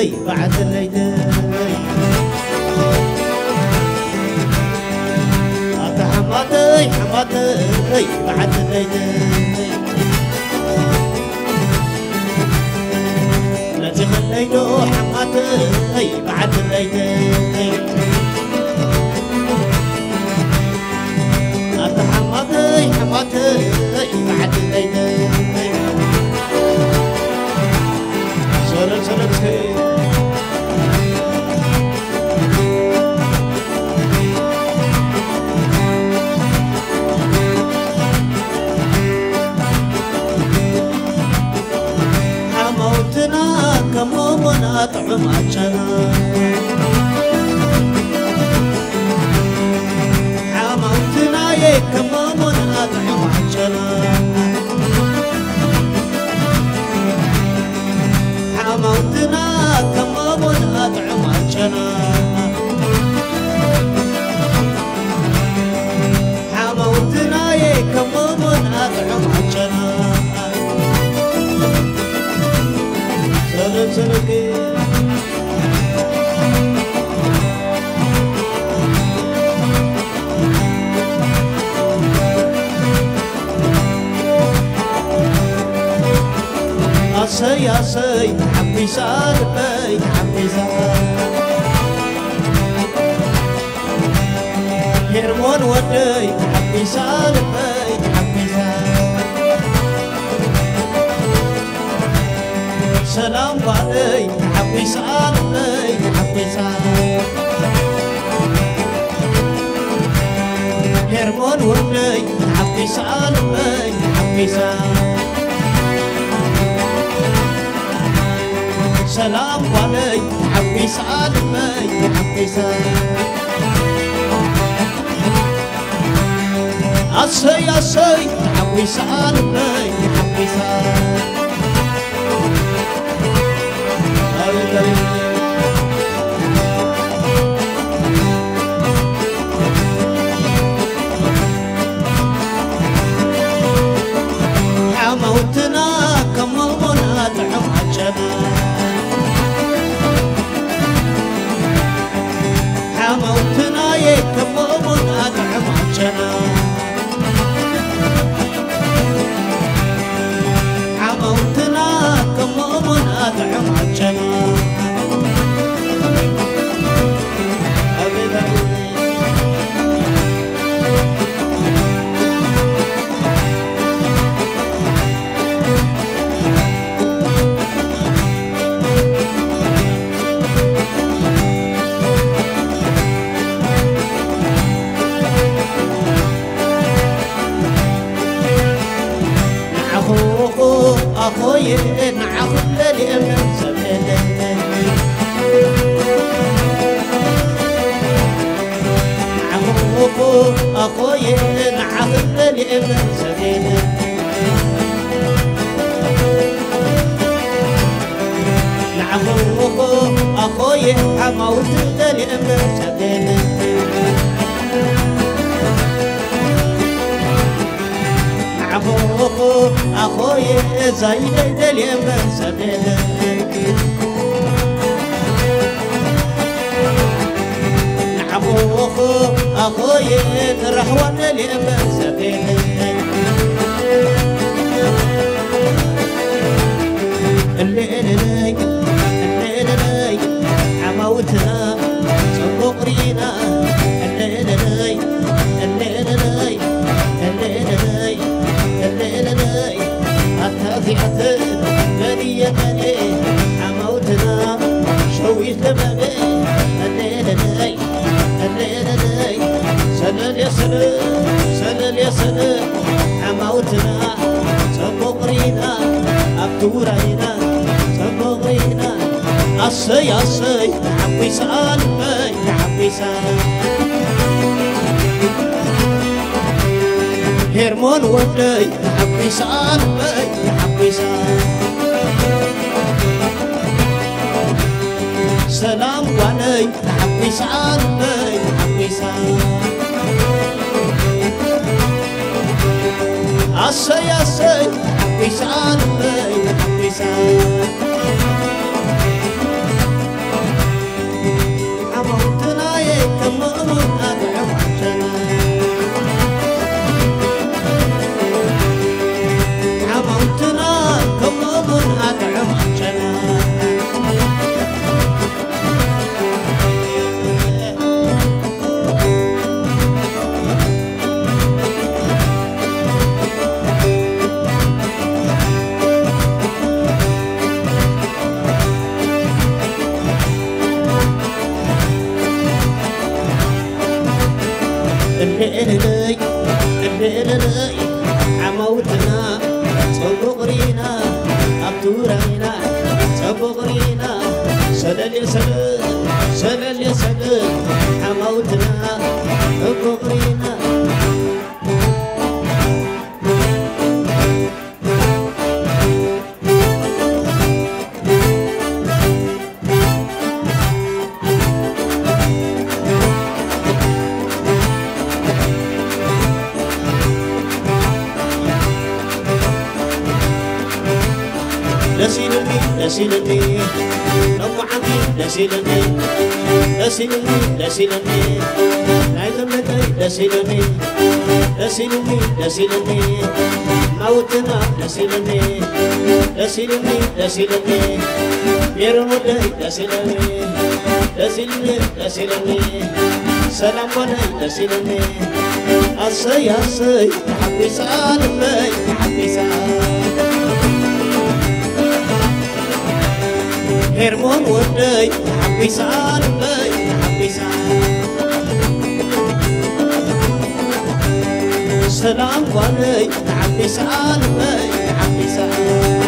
بعد الليل حماتي حماتي بعد الليل لا تخلينو حماتي بعد الليل حماتي حماتي بعد الليل سلام سلام كمومنا طعم عجنا حموتنا يا كمومنا طعم عجنا حموتنا كمومنا طعم عجنا حموتنا يا كمومنا طعم عجنا سلكي أسي أسي حبي سالبي حبي سال هرمون ودي حبي سالبي حبي سال سلام علي حبي سالبي حبي سال هرمون ودي حبي سالبي حبي سال سلام علي حبي سالبي حبي سال أسي أسي حبي سالبي حبي سال حموتنا كمومنا طعم عجنا حموتنا يا كمومنا طعم عجنا حموتنا كمومنا طعم عجنا أخوي نعخذ لي من سبيل أخوي نعخذ لي من سبيل أخوي حموت لي من سبيل أخوي زايد دلي من سبيل أخوي رحوة دلي من سبيل الليل عموتنا صبقرينا الليل أتافعت بني عموتنا شويت لبني الليل سلل يا سلل عموتنا صبقرينا أبتورينا صبقرينا أصي حبي سالبي حبي سال هرمون ودي حبي سالبي حبي سال سلام علي حبي سالبي حبي سال أصي حبي سالبي حبي سال ዙራይና ፀበቕሪና ሰለል የሰለል ሰለል የሰለል ሓማውትና ፀበቕሪና لسيلني لو عندي لسيلني لسيلني لسيلني نايتم لكي لسيلني لسيلني لسيلني موتنا لسيلني لسيلني لسيلني بيرمودي لسيلني لسيلني لسيلني سلام ولي لسيلني أصي أصي حبي سالمي حبي سالمي هرمون ودي حبي سالمي حبي سالمي سلام ولي حبي سالمي حبي سالمي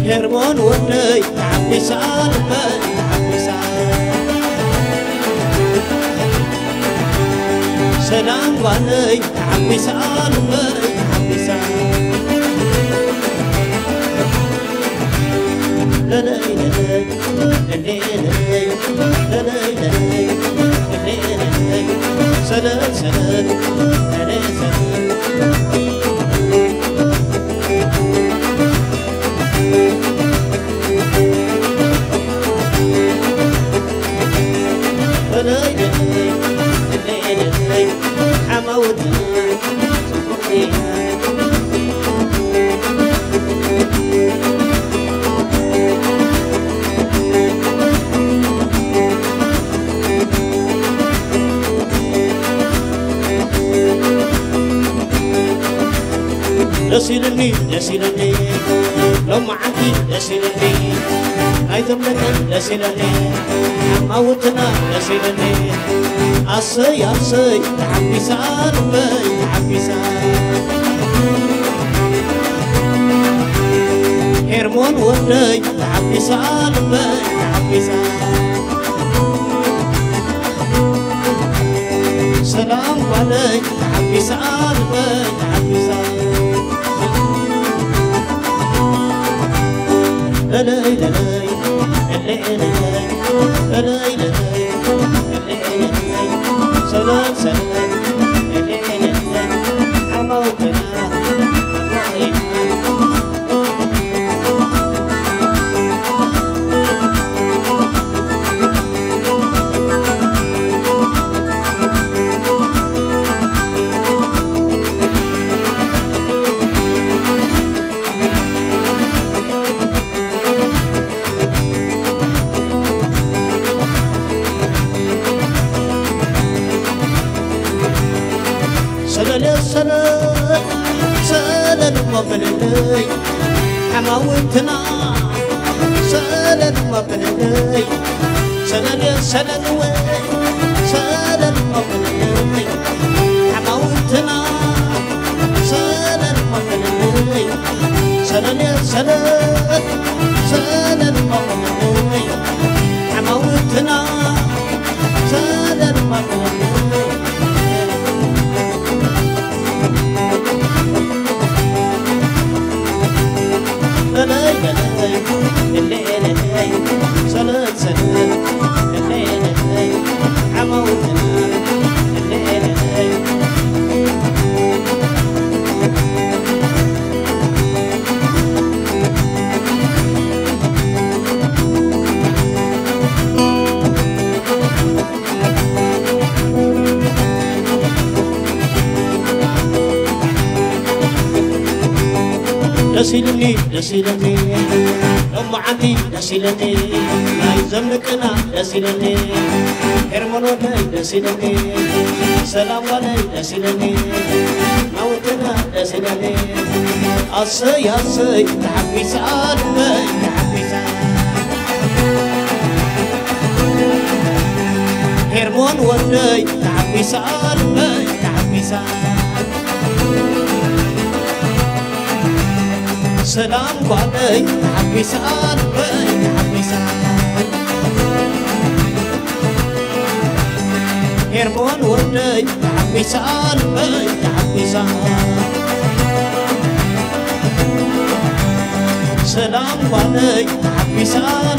هرمون ودي حبي سالمي حبي سالمي سلام ولي حبي سالمي حبي سالمي لا لا لا لا لا لا سلام سلام لا سلام لا لا لا حمودنا لسيلني لسيلني لو ما عندي لسيلني أيضا لك لسيلني موتنا لسيلني أصي أصي حبي سالمي حبي سالمي هرمون ودي حبي سالمي حبي سالمي سلام عليك حبي سالمي حبي سالمي لا لا لا لا لا لا سلام سلام حموتنا سلام سلام مبلي حماوتنا سلام مبلي سلام سلام سلام مبلي حماوتنا سلام مبلي سلام سلام سلام مبلي حماوتنا سلام مبلي سلام سلام حموتنا لسيلني لسيلني أم عندي لسيلني لا يزملكنا لسيلني هرمون ودي لسيلني سلام ولي لسيلني موتنا لسيلني أصي أصي حبي سالمي حبي سالمي هرمون ودي حبي سالمي حبي سالمي سلام قالي حبيسان بي حبيسان هرمون ودي حبيسان بي حبيسان سلام قالي حبيسان